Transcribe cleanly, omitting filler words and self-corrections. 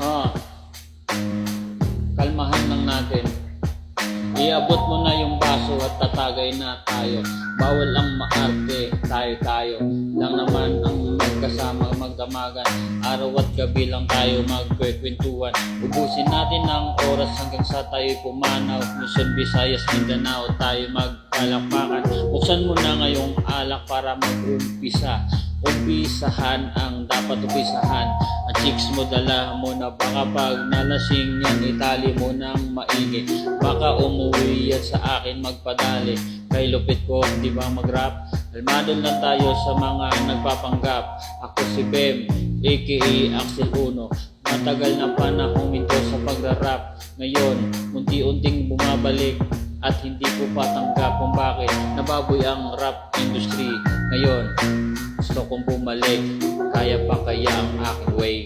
Ah, kalmahan lang natin. Iabot mo na yung baso at tatagay na tayo. Bawal ang maarte, tayo lang naman ang magkasama magdamagan. Araw at gabi lang tayo magkwekwentuhan. Ubusin natin ang oras hanggang sa tayo'y pumanaw. Luzon, Visayas, Mindanao, tayo magpalakpakan. Buksan mo na ngayong alak para mag-umpisa. Umpisahan ang dapat umpisahan. Ang chicks mo dala mo na baka pag nalasing yan itali mo ng maigi. Baka umuwi yan sa akin magpadali. Kay lupit ko di ba mag-rap? Kalmado lang tayo sa mga nagpapanggap. Ako si Bem aka Axel Uno. Matagal na panahong minto sa pagra-rap. Ngayon unti-unting bumabalik at hindi ko patanggap kung bakit nababoy ang rap industry. Ngayon gusto kong bumalik, kaya pa kaya ang aking way.